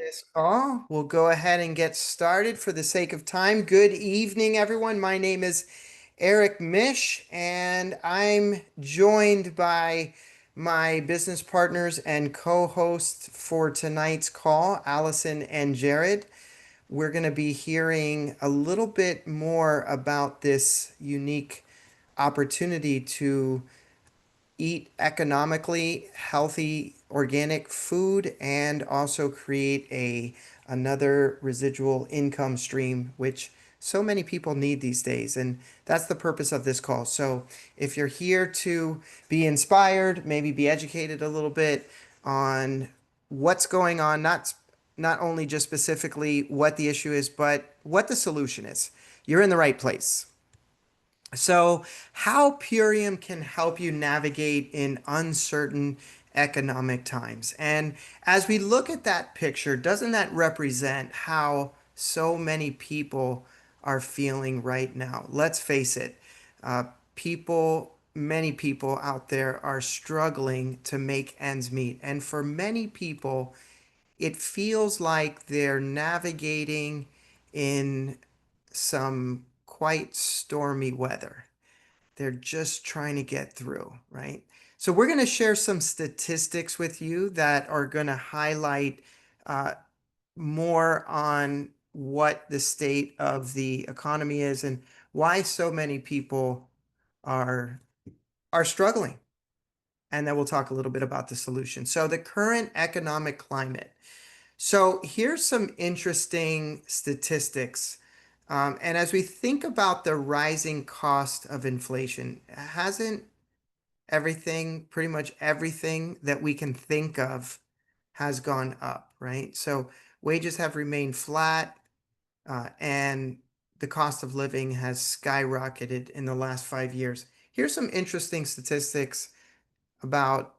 This call. We'll go ahead and get started for the sake of time. Good evening, everyone. My name is Eric Mish, and I'm joined by my business partners and co-hosts for tonight's call, Allison and Jared. We're going to be hearing a little bit more about this unique opportunity to eat economically healthy organic food and also create another residual income stream, which so many people need these days. And that's the purpose of this call. So if you're here to be inspired, maybe be educated a little bit on what's going on, not only just specifically what the issue is, but what the solution is, you're in the right place. So, how Purium can help you navigate in uncertain economic times. And as we look at that picture, doesn't that represent how so many people are feeling right now? Let's face it, uh, many people out there are struggling to make ends meet. And for many people, it feels like they're navigating in some quite stormy weather. They're just trying to get through, right? So, we're going to share some statistics with you that are going to highlight uh, more on what the state of the economy is and why so many people are are struggling. And then we'll talk a little bit about the solution. So, the current economic climate. So here's some interesting statistics. And as we think about the rising cost of inflation, hasn't pretty much everything that we can think of has gone up, right? So wages have remained flat, and the cost of living has skyrocketed in the last 5 years. Here's some interesting statistics about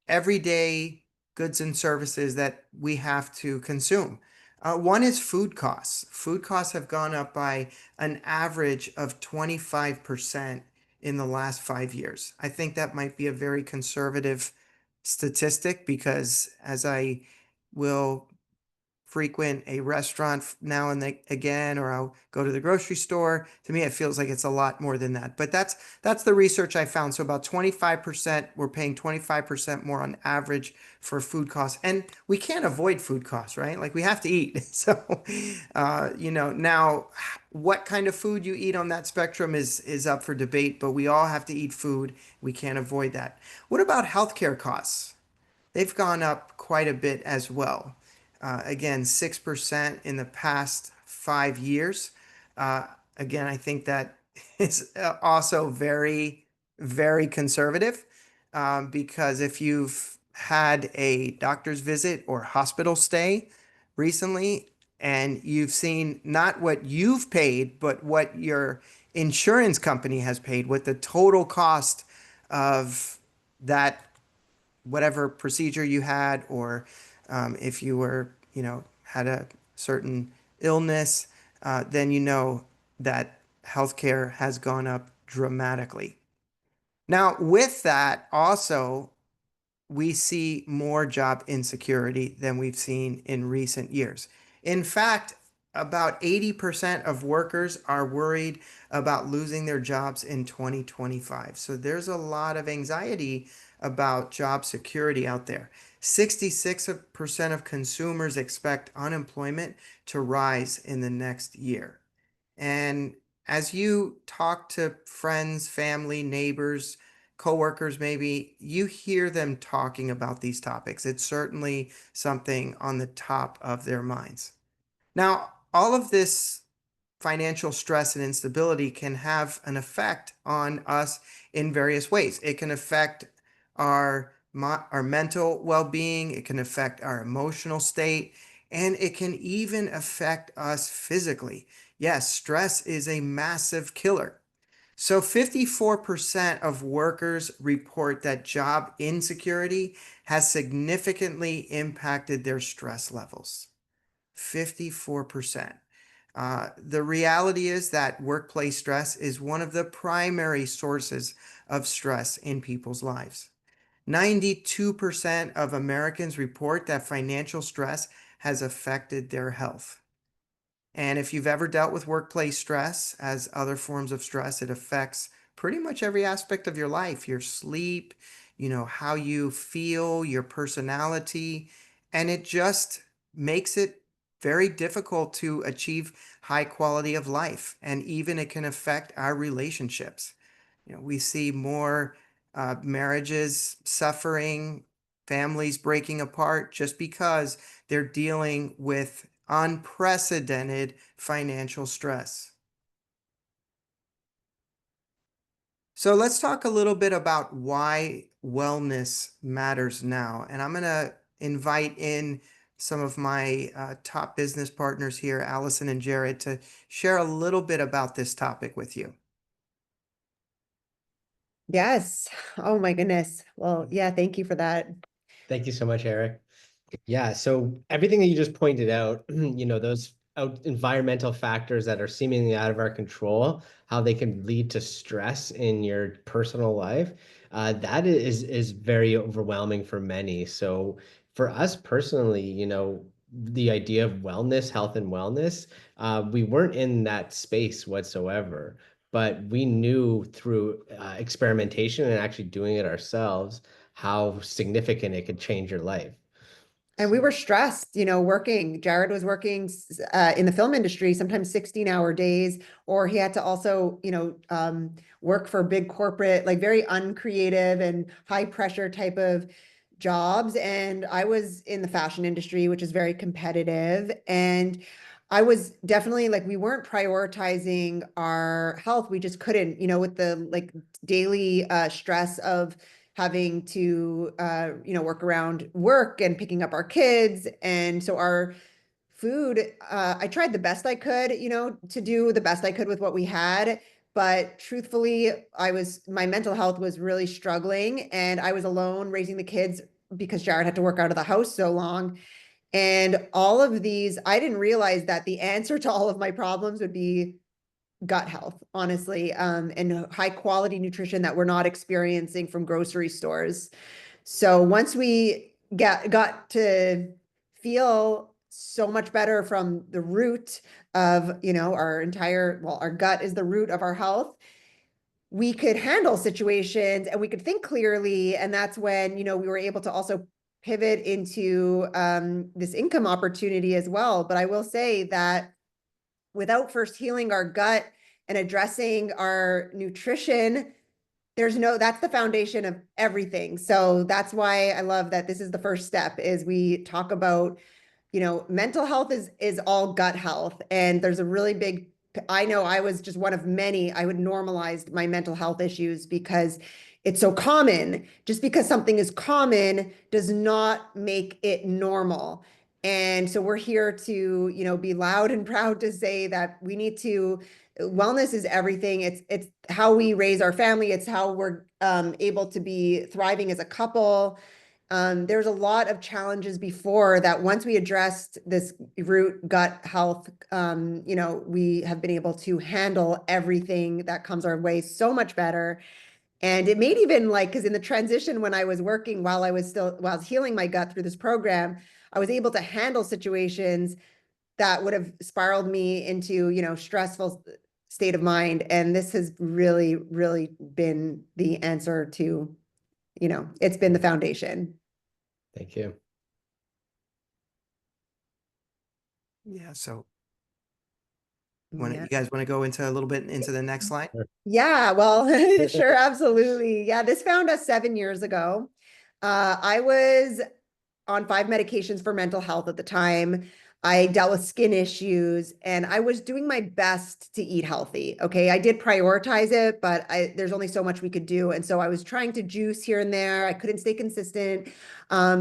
everyday goods and services that we have to consume. One is food costs. Food costs have gone up by an average of 25% in the last 5 years. I think that might be a very conservative statistic because as I will frequent a restaurant now and again, or I'll go to the grocery store. To me, it feels like it's a lot more than that. But that's the research I found. So about 25%, we're paying 25% more on average for food costs. And we can't avoid food costs, right? Like we have to eat. So, now what kind of food you eat on that spectrum is up for debate, but we all have to eat food. We can't avoid that. What about healthcare costs? They've gone up quite a bit as well. Again, 6% in the past 5 years. Uh, again, I think that is also very, very conservative because if you've had a doctor's visit or hospital stay recently and you've seen not what you've paid, but what your insurance company has paid, what the total cost of that whatever procedure you had, or if you were, had a certain illness, then you know that healthcare has gone up dramatically. Now, with that, also, we see more job insecurity than we've seen in recent years. In fact, about 80% of workers are worried about losing their jobs in 2025. So there's a lot of anxiety about job security out there. 66% of consumers expect unemployment to rise in the next year. And as you talk to friends, family, neighbors, coworkers, maybe you hear them talking about these topics. It's certainly something on the top of their minds. Now, all of this financial stress and instability can have an effect on us in various ways. It can affect our mental well-being, it can affect our emotional state, and it can even affect us physically. Yes, stress is a massive killer. So 54% of workers report that job insecurity has significantly impacted their stress levels. 54%. The reality is that workplace stress is one of the primary sources of stress in people's lives. 92% of Americans report that financial stress has affected their health. And if you've ever dealt with workplace stress, as other forms of stress, it affects pretty much every aspect of your life, your sleep, how you feel, your personality, and it just makes it very difficult to achieve high quality of life. And even it can affect our relationships. We see more marriages suffering, families breaking apart just because they're dealing with unprecedented financial stress. So let's talk a little bit about why wellness matters now. And I'm going to invite in some of my top business partners here, Allison and Jared, to share a little bit about this topic with you. Yes. Oh my goodness. Well, yeah, thank you for that. Thank you so much, Eric. Yeah, so everything that you just pointed out, those environmental factors that are seemingly out of our control, how they can lead to stress in your personal life, that is very overwhelming for many. So for us personally, the idea of wellness, health and wellness, we weren't in that space whatsoever, but we knew through experimentation and actually doing it ourselves how significant it could change your life. And we were stressed, working. Jared was working in the film industry, sometimes 16-hour days, or he had to also, work for big corporate, like very uncreative and high pressure type of jobs. And I was in the fashion industry, which is very competitive. And I was definitely like, we weren't prioritizing our health. We just couldn't, with the like daily stress of having to work around work and picking up our kids. And so our food, I tried the best I could, to do the best I could with what we had. But truthfully, my mental health was really struggling, and I was alone raising the kids because Jared had to work out of the house so long. And all of these, I didn't realize that the answer to all of my problems would be gut health, honestly, and high quality nutrition that we're not experiencing from grocery stores. So once we got to feel so much better from the root of, our gut is the root of our health, we could handle situations and we could think clearly. And that's when, we were able to also pivot into this income opportunity as well. But I will say that without first healing our gut and addressing our nutrition, that's the foundation of everything. So that's why I love that this is the first step is we talk about, mental health is all gut health. And there's a really big, I know I was just one of many, I would normalize my mental health issues because it's so common. Just because something is common does not make it normal. And so we're here to, be loud and proud to say that we need to, wellness is everything. It's how we raise our family. It's how we're able to be thriving as a couple. There's a lot of challenges before that. Once we addressed this root gut health, we have been able to handle everything that comes our way so much better. And it made even because in the transition when I was working while I was healing my gut through this program, I was able to handle situations that would have spiraled me into, stressful state of mind. And this has really, really been the answer to, it's been the foundation. Thank you. Yeah, so Yeah. you guys want to go into a little bit into the next slide? Yeah, well, sure, absolutely. Yeah, this found us 7 years ago. I was on 5 medications for mental health at the time. I dealt with skin issues and I was doing my best to eat healthy. Okay. I did prioritize it, but there's only so much we could do. And so I was trying to juice here and there. I couldn't stay consistent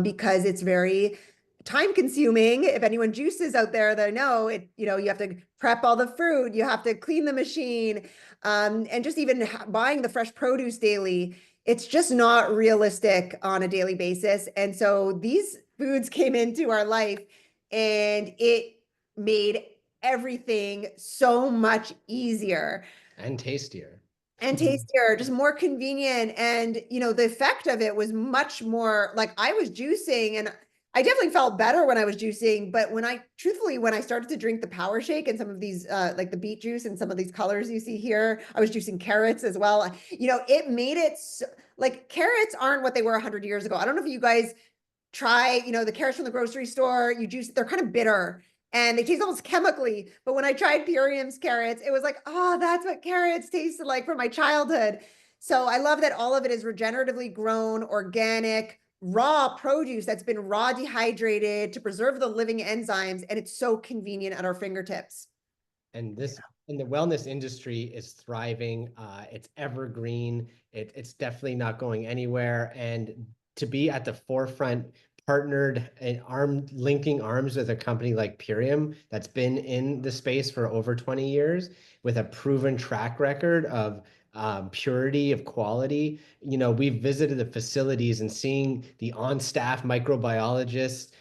because it's very time consuming. If anyone juices out there, they know it, you have to prep all the fruit, you have to clean the machine, and just even buying the fresh produce daily, it's just not realistic on a daily basis. And so these foods came into our life and it made everything so much easier And tastier. and tastier, just more convenient. And, you know, the effect of it was much more like I was juicing and I definitely felt better when I was juicing. But truthfully, when I started to drink the Power Shake and some of these, like the beet juice and some of these colors you see here, I was juicing carrots as well. You know, it made it so, like carrots aren't what they were 100 years ago. I don't know if you guys try, you know, the carrots from the grocery store, you juice, they're kind of bitter and they taste almost chemically. But when I tried Purium's carrots, it was like, oh, that's what carrots tasted like from my childhood. So I love that all of it is regeneratively grown, organic, raw produce that's been raw dehydrated to preserve the living enzymes. And it's so convenient at our fingertips. And this in the wellness industry is thriving. It's evergreen. It's definitely not going anywhere. And to be at the forefront, partnered and linking arms with a company like Purium that's been in the space for over 20 years with a proven track record of purity of quality. You know, we've visited the facilities and seeing the on-staff microbiologists,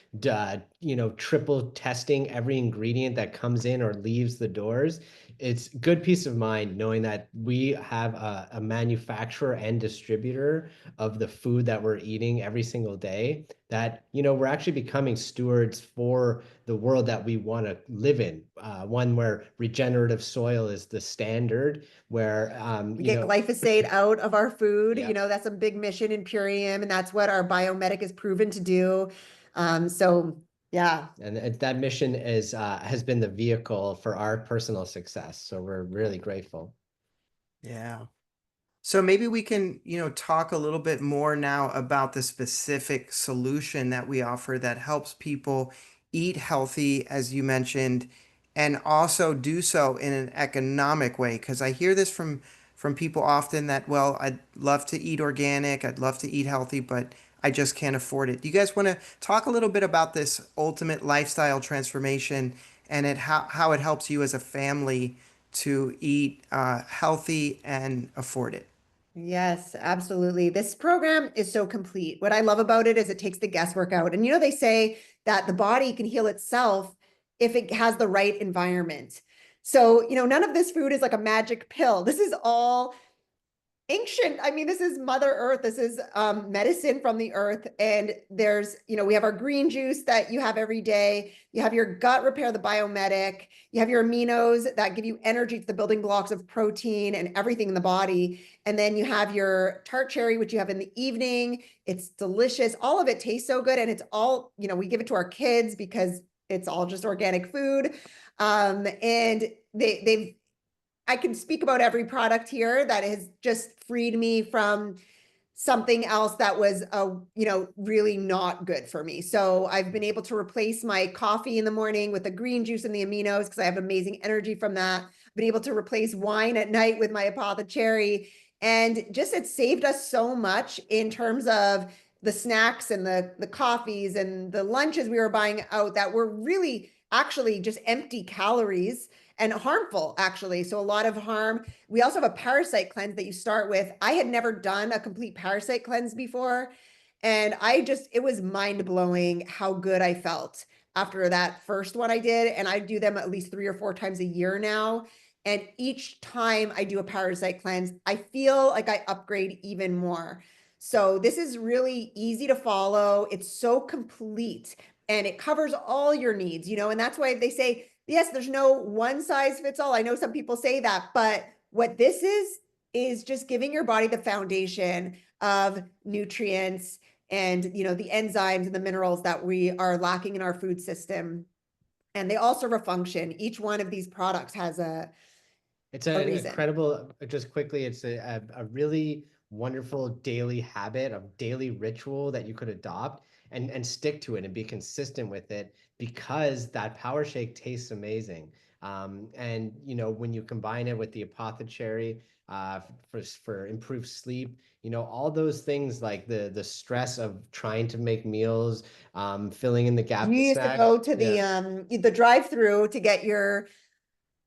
you know, triple testing every ingredient that comes in or leaves the doors. It's good peace of mind knowing that we have a manufacturer and distributor of the food that we're eating every single day, that, you know, we're actually becoming stewards for the world that we want to live in, one where regenerative soil is the standard, where, We you get know, glyphosate out of our food. yeah. You know, that's a big mission in Purium, and that's what our biomedic is proven to do. So yeah. And that mission is has been the vehicle for our personal success. So we're really grateful. Yeah. So maybe we can, talk a little bit more now about the specific solution that we offer that helps people eat healthy, as you mentioned, and also do so in an economic way. Because I hear this from people often that, well, I'd love to eat organic, I'd love to eat healthy, but I just can't afford it. Do you guys want to talk a little bit about this ultimate lifestyle transformation and how it helps you as a family to eat healthy and afford it? Yes, absolutely. This program is so complete. What I love about it is it takes the guesswork out. And you know, they say that the body can heal itself if it has the right environment. So, you know, none of this food is like a magic pill. This is all ancient. I mean, this is Mother Earth. This is medicine from the earth. And there's, you know, we have our green juice that you have every day. You have your gut repair, the biomedic. You have your aminos that give you energy to the building blocks of protein and everything in the body. And then you have your tart cherry, which you have in the evening. It's delicious. All of it tastes so good. And it's all, you know, we give it to our kids because it's all just organic food. And they've I can speak about every product here that has just freed me from something else that was you know, really not good for me. So I've been able to replace my coffee in the morning with the green juice and the aminos because I have amazing energy from that. I've been able to replace wine at night with my apothecary. And just it saved us so much in terms of the snacks and the coffees and the lunches we were buying out that were really actually just empty calories and harmful, actually. So a lot of harm. We also have a parasite cleanse that you start with. I had never done a complete parasite cleanse before. And it was mind blowing how good I felt after that first one I did. And I do them at least 3 or 4 times a year now. And each time I do a parasite cleanse, I feel like I upgrade even more. So this is really easy to follow. It's so complete and it covers all your needs, you know, and that's why they say, yes, there's no one size fits all. I know some people say that, but what this is just giving your body the foundation of nutrients and, you know, the enzymes and the minerals that we are lacking in our food system. And they all serve a function. Each one of these products has It's a an reason. incredible, just quickly, it's a really wonderful daily habit, a daily ritual that you could adopt and stick to it and be consistent with it because that power shake tastes amazing. And you know, when you combine it with the apothecary for improved sleep, you know, all those things like the stress of trying to make meals, filling in the gap You with used to snacks. go to Yeah. the drive-through to get your,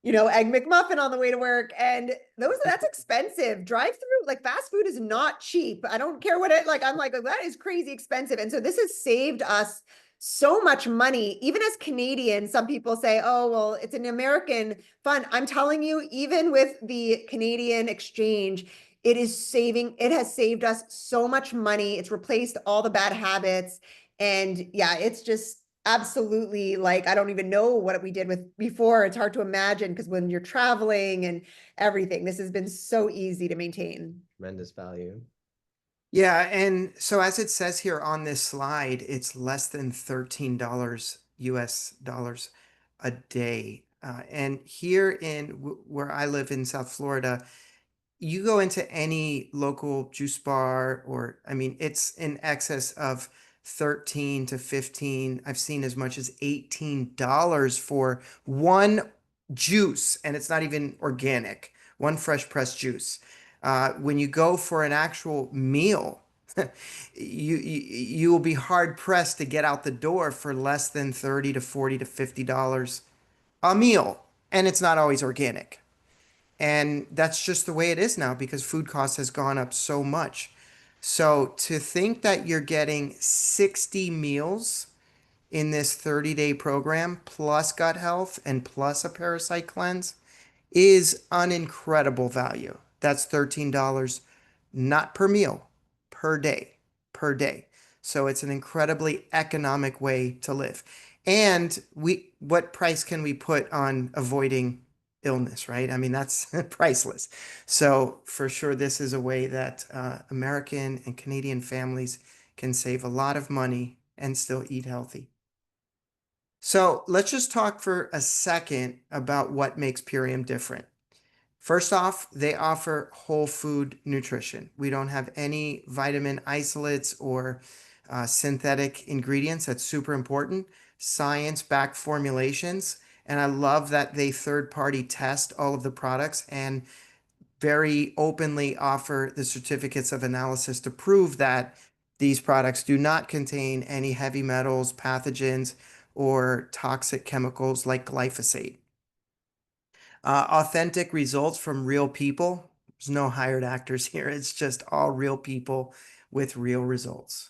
you know, egg McMuffin on the way to work. And that's expensive. Drive through, like fast food is not cheap. I don't care what it like. I'm like, that is crazy expensive. And so this has saved us so much money. Even as Canadians, some people say, oh, well, it's an American fund. I'm telling you, even with the Canadian exchange, it has saved us so much money. It's replaced all the bad habits. And yeah, it's just absolutely like, I don't even know what we did with before. It's hard to imagine because when you're traveling and everything, this has been so easy to maintain. Tremendous value. Yeah, and so as it says here on this slide, it's less than $13 US dollars a day. And here in where I live in South Florida, you go into any local juice bar, or I mean, it's in excess of 13 to 15. I've seen as much as $18 for one juice, and it's not even organic, one fresh pressed juice. When you go for an actual meal, you will be hard pressed to get out the door for less than 30 to 40 to $50 a meal, and it's not always organic. And that's just the way it is now because food costs has gone up so much. So to think that you're getting 60 meals in this 30-day program plus gut health and plus a parasite cleanse is an incredible value. That's $13 not per meal, per day, per day. So it's an incredibly economic way to live. And what price can we put on avoiding illness, right? I mean, that's priceless. So for sure, this is a way that American and Canadian families can save a lot of money and still eat healthy. So let's just talk for a second about what makes Purium different. First off, they offer whole food nutrition. We don't have any vitamin isolates or synthetic ingredients. That's super important. Science-backed formulations. And I love that they third-party test all of the products and very openly offer the certificates of analysis to prove that these products do not contain any heavy metals, pathogens, or toxic chemicals like glyphosate. Authentic results from real people. There's no hired actors here. It's just all real people with real results.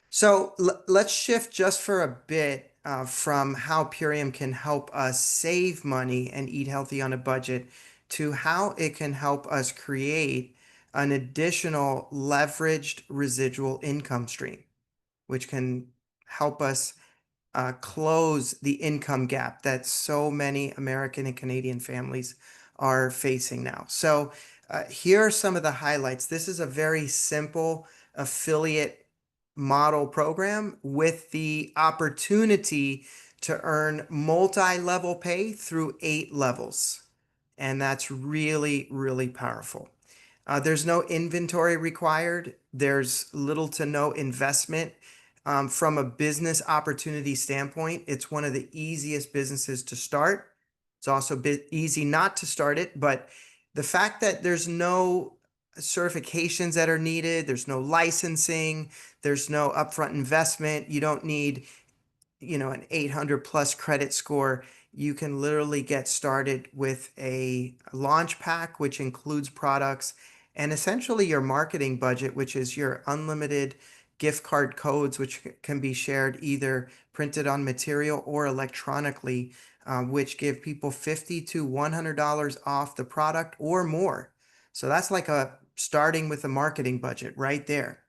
So let's shift just for a bit from how Purium can help us save money and eat healthy on a budget to how it can help us create an additional leveraged residual income stream, which can help us close the income gap that so many American and Canadian families are facing now. So here are some of the highlights. This is a very simple affiliate model program with the opportunity to earn multi-level pay through 8 levels. And that's really, really powerful. There's no inventory required. There's little to no investment. From a business opportunity standpoint, it's one of the easiest businesses to start. It's also easy not to start it, but the fact that there's no certifications that are needed, there's no licensing, there's no upfront investment, you don't need an 800 plus credit score. You can literally get started with a launch pack, which includes products and essentially your marketing budget, which is your unlimited gift card codes, which can be shared either printed on material or electronically, which give people $50 to $100 off the product or more. So that's like starting with a marketing budget right there.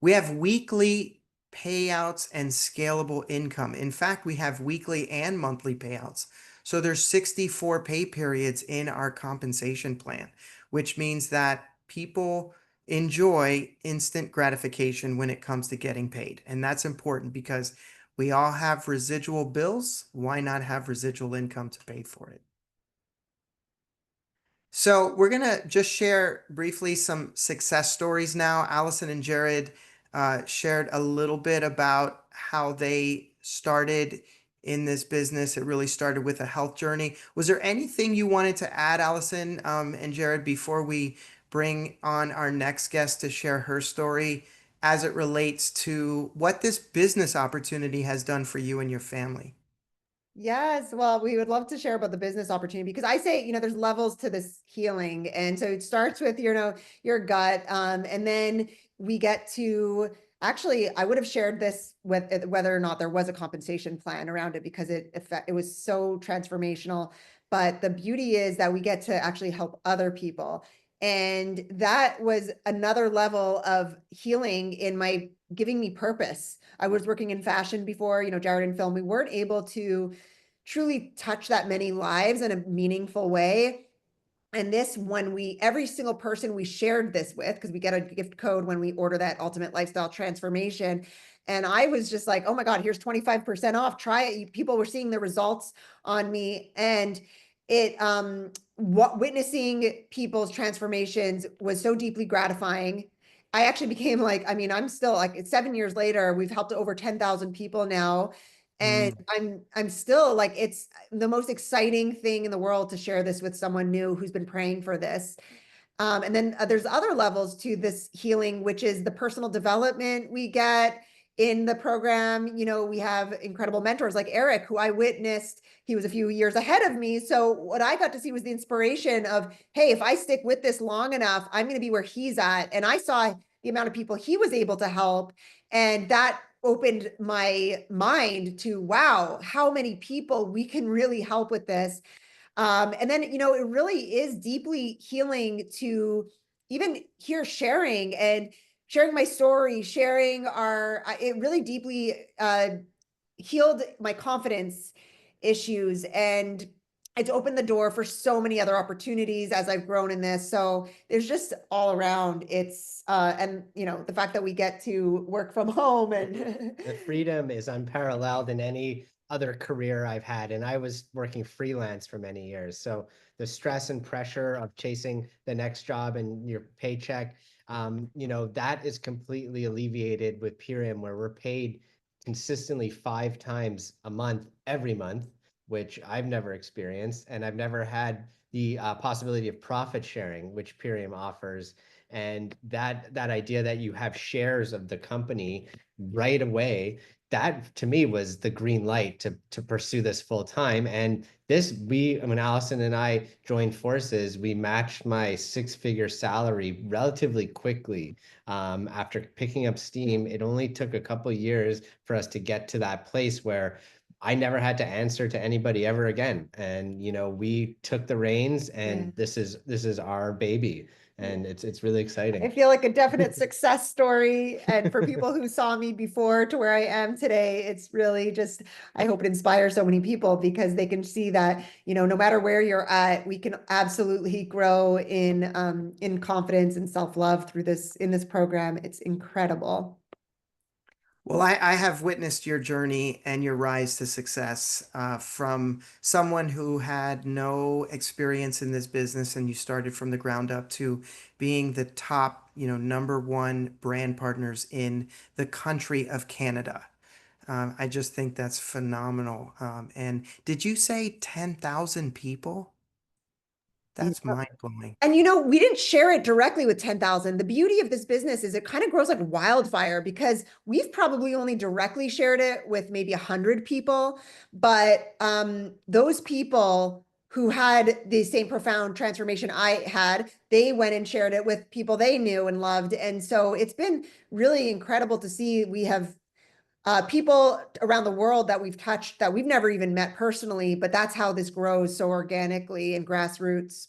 We have weekly payouts and scalable income. In fact, we have weekly and monthly payouts. So there's 64 pay periods in our compensation plan, which means that people enjoy instant gratification when it comes to getting paid. And that's important because we all have residual bills. Why not have residual income to pay for it? So we're going to just share briefly some success stories now. Allison and Jared shared a little bit about how they started in this business. It really started with a health journey. Was there anything you wanted to add, Allison and Jared, before we bring on our next guest to share her story as it relates to what this business opportunity has done for you and your family? Yes, well, we would love to share about the business opportunity because I say, there's levels to this healing. And so it starts with, your gut. And then we get to Actually, I would have shared this with whether or not there was a compensation plan around it because it was so transformational. But the beauty is that we get to actually help other people. And that was another level of healing in my giving me purpose. I was working in fashion before, Jared and film. We weren't able to truly touch that many lives in a meaningful way. And this, when every single person we shared this with, because we get a gift code when we order that ultimate lifestyle transformation. And I was just like, oh my God, here's 25% off. Try it. People were seeing the results on me. And witnessing people's transformations was so deeply gratifying. I actually became like, I mean, I'm still like, it's 7 years later, we've helped over 10,000 people now. And Mm. I'm still like, it's the most exciting thing in the world to share this with someone new who's been praying for this. And then there's other levels to this healing, which is the personal development we get in the program. We have incredible mentors like Eric, who I witnessed. He was a few years ahead of me. So what I got to see was the inspiration of, hey, if I stick with this long enough, I'm going to be where he's at. And I saw the amount of people he was able to help. And that opened my mind to, wow, how many people we can really help with this. And then, it really is deeply healing to even hear sharing my story, it really deeply healed my confidence issues. And it's opened the door for so many other opportunities as I've grown in this. So there's just all around and the fact that we get to work from home and The freedom is unparalleled in any other career I've had. And I was working freelance for many years. So the stress and pressure of chasing the next job and your paycheck, that is completely alleviated with Purium, where we're paid consistently 5 times a month, every month, which I've never experienced. And I've never had the possibility of profit sharing, which Purium offers. And that idea that you have shares of the company right away, that to me was the green light to pursue this full time. And when Allison and I joined forces, we matched my 6-figure salary relatively quickly. After picking up steam, it only took a couple years for us to get to that place where I never had to answer to anybody ever again. And we took the reins, and yeah. this is our baby, and it's really I exciting. feel like a definite success story. And for people who saw me before to where I am today, it's really just, I hope it inspires so many people because they can see that, no matter where you're at, we can absolutely grow in confidence and self-love in this program. It's incredible. Well, I have witnessed your journey and your rise to success from someone who had no experience in this business, and you started from the ground up to being the top, #1 brand partners in the country of Canada. I just think that's phenomenal. And did you say 10,000 people? That's mind blowing. And we didn't share it directly with 10,000. The beauty of this business is it kind of grows like wildfire because we've probably only directly shared it with maybe 100 people. But those people who had the same profound transformation I had, they went and shared it with people they knew and loved. And so it's been really incredible to see we have people around the world that we've touched that we've never even met personally, but that's how this grows so organically and grassroots.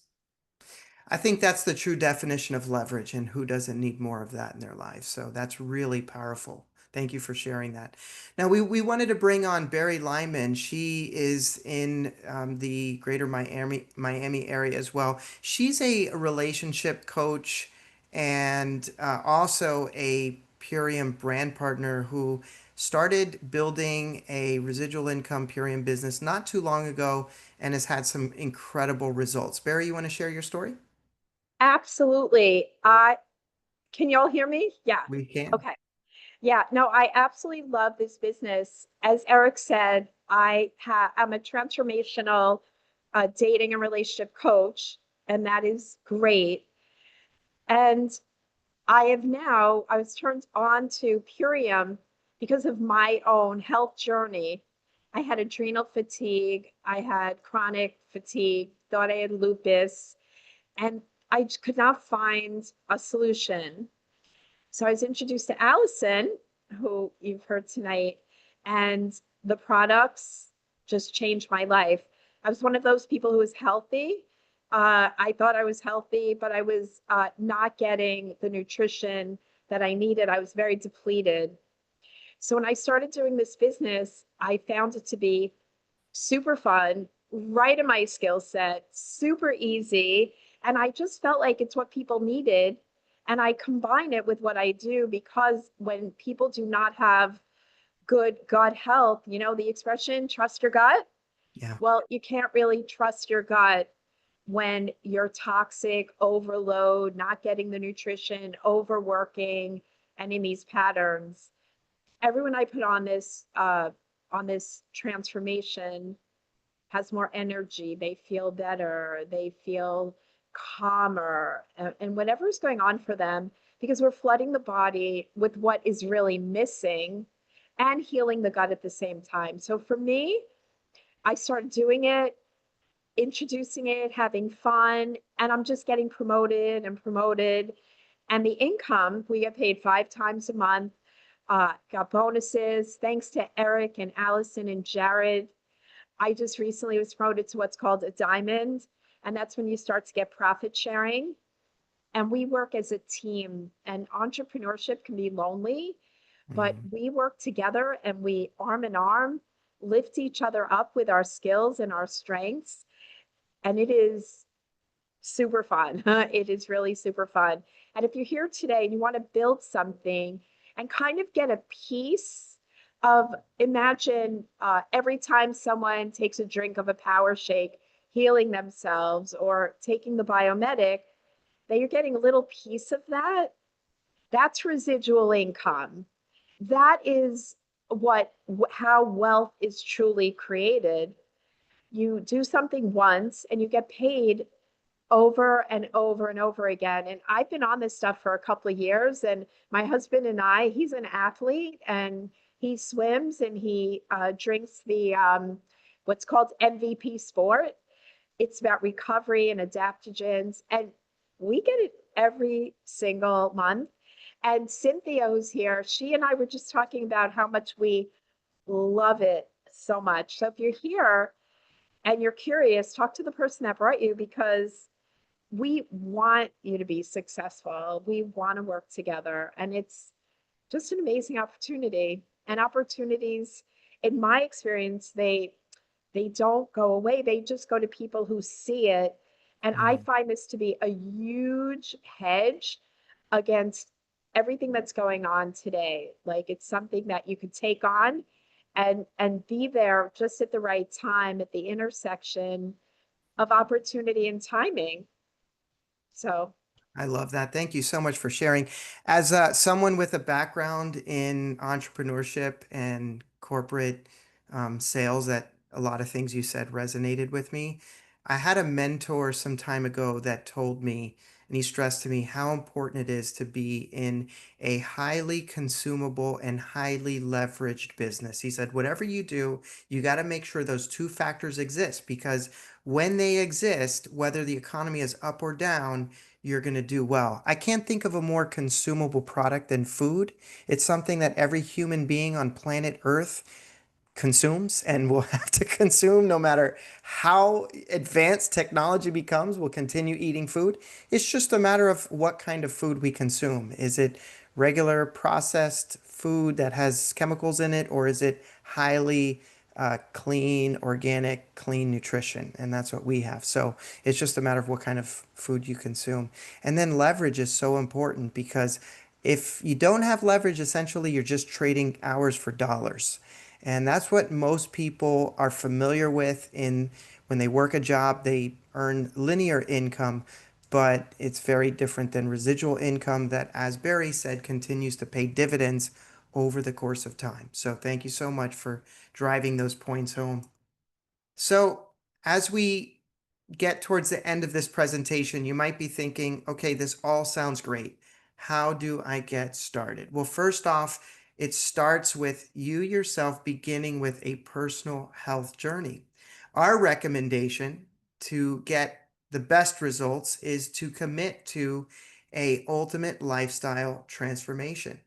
I think that's the true definition of leverage, and who doesn't need more of that in their life? So that's really powerful. Thank you for sharing that. Now, we wanted to bring on Barry Lyman. She is in the greater Miami area as well. She's a relationship coach and also a Purium brand partner who started building a residual income Purium business not too long ago and has had some incredible results. Barry, you want to share your story? Absolutely. Can you all hear me? Yeah. We can. Okay. Yeah. No, I absolutely love this business. As Eric said, I'm a transformational dating and relationship coach, and that is great. And I was turned on to Purium because of my own health journey. I had adrenal fatigue, I had chronic fatigue, thought I had lupus, and I could not find a solution. So I was introduced to Allison, who you've heard tonight, and the products just changed my life. I was one of those people who was healthy. I thought I was healthy, but I was not getting the nutrition that I needed. I was very depleted. So when I started doing this business, I found it to be super fun, right in my skill set, super easy. And I just felt like it's what people needed. And I combine it with what I do because when people do not have good gut health, you know, the expression, trust your gut. Yeah. Well, you can't really trust your gut when you're toxic, overload, not getting the nutrition, overworking, and in these patterns. Everyone I put on this transformation has more energy. They feel better. They feel calmer, and whatever's going on for them, because we're flooding the body with what is really missing and healing the gut at the same time. So for me, I started doing it, introducing it, having fun, and I'm just getting promoted and promoted. And the income, we get paid 5 times a month, got bonuses. Thanks to Eric and Allison and Jared, I just recently was promoted to what's called a diamond, and that's when you start to get profit sharing. And we work as a team, and entrepreneurship can be lonely, but Mm. we work together and we arm in arm lift each other up with our skills and our strengths. And it is super fun. It is really super fun. And if you're here today and you want to build something and kind of get a piece of, imagine every time someone takes a drink of a power shake, healing themselves, or taking the biomedic, that you're getting a little piece of that. That's residual income. That is how wealth is truly created. You do something once and you get paid over and over and over again. And I've been on this stuff for a couple of years. And my husband and I, he's an athlete and he swims and he drinks the what's called MVP sport. It's about recovery and adaptogens. And we get it every single month. And Cynthia, who's here, she and I were just talking about how much we love it so much. So if you're here and you're curious, talk to the person that brought you because we want you to be successful. We want to work together. And it's just an amazing opportunity. And opportunities, in my experience, they don't go away. They just go to people who see it. And I Mm. find this to be a huge hedge against everything that's going on today. Like it's something that you could take on and be there just at the right time at the intersection of opportunity and timing. So I love that. Thank you so much for sharing. As someone with a background in entrepreneurship and corporate sales, that a lot of things you said resonated with me. I had a mentor some time ago that told me, and he stressed to me how important it is to be in a highly consumable and highly leveraged business. He said, whatever you do, you got to make sure those two factors exist because when they exist, whether the economy is up or down, you're going to do well. I can't think of a more consumable product than food. It's something that every human being on planet Earth consumes and will have to consume no matter how advanced technology becomes. We'll continue eating food. It's just a matter of what kind of food we consume. Is it regular processed food that has chemicals in it, or is it highly clean, organic, clean nutrition? And that's what we have. So it's just a matter of what kind of food you consume. And then leverage is so important because if you don't have leverage, essentially you're just trading hours for dollars. And that's what most people are familiar with in when they work a job, they earn linear income, but it's very different than residual income that, as Barry said, continues to pay dividends over the course of time. So thank you so much for driving those points home. So as we get towards the end of this presentation, you might be thinking, okay, this all sounds great. How do I get started? Well, first off, it starts with you yourself beginning with a personal health journey. Our recommendation to get the best results is to commit to a ultimate lifestyle transformation.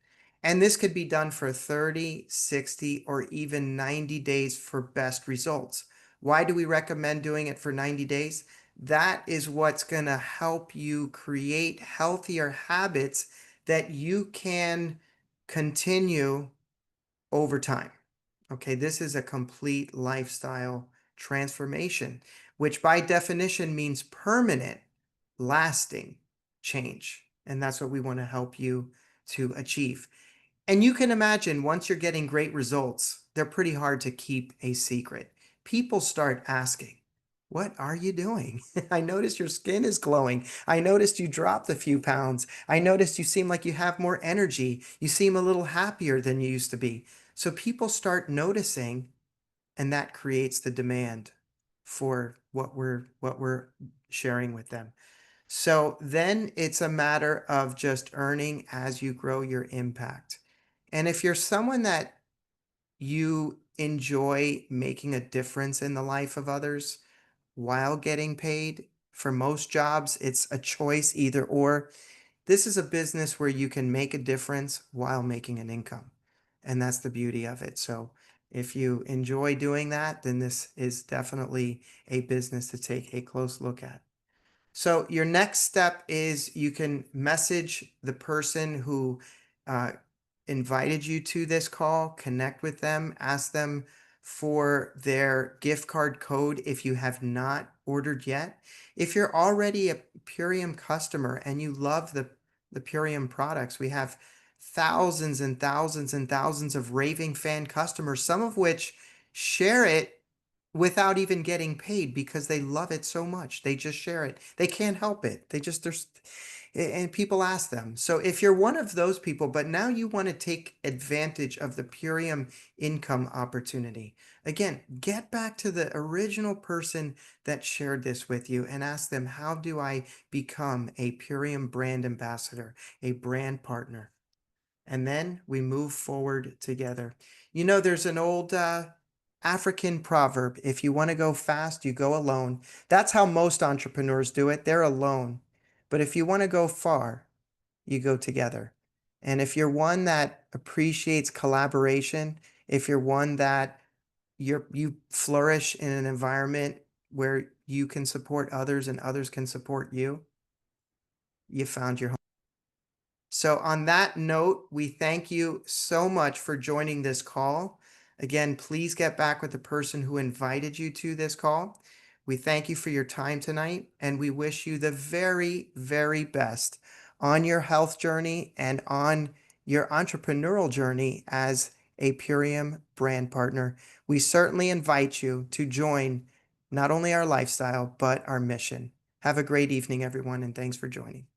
And this could be done for 30, 60, or even 90 days for best results. Why do we recommend doing it for 90 days? That is what's going to help you create healthier habits that you can continue over time. Okay, this is a complete lifestyle transformation, which by definition means permanent, lasting change. And that's what we want to help you to achieve. And you can imagine once you're getting great results, they're pretty hard to keep a secret. People start asking, what are you doing? I noticed your skin is glowing. I noticed you dropped a few pounds. I noticed you seem like you have more energy. You seem a little happier than you used to be. So people start noticing, and that creates the demand for what we're sharing with them. So then it's a matter of just earning as you grow your impact. And if you're someone that you enjoy making a difference in the life of others while getting paid, for most jobs, it's a choice either or. This is a business where you can make a difference while making an income. And that's the beauty of it. So if you enjoy doing that, then this is definitely a business to take a close look at. So your next step is you can message the person who uh, invited you to this call, connect with them, ask them for their gift card code if you have not ordered yet. If you're already a Purium customer and you love the Purium products, we have thousands and thousands and thousands of raving fan customers, some of which share it without even getting paid because they love it so much. They just share it. They can't help it. And people ask them. So if you're one of those people, but now you want to take advantage of the Purium income opportunity, again, get back to the original person that shared this with you and ask them, how do I become a Purium brand ambassador, a brand partner? And then we move forward together. You know, there's an old African proverb, if you want to go fast, you go alone. That's how most entrepreneurs do it. They're alone. But if you want to go far, you go together. And if you're one that appreciates collaboration, if you're one that you flourish in an environment where you can support others and others can support you, you found your home. So on that note, we thank you so much for joining this call. Again, please get back with the person who invited you to this call. We thank you for your time tonight, and we wish you the very, very best on your health journey and on your entrepreneurial journey as a Purium brand partner. We certainly invite you to join not only our lifestyle, but our mission. Have a great evening, everyone, and thanks for joining.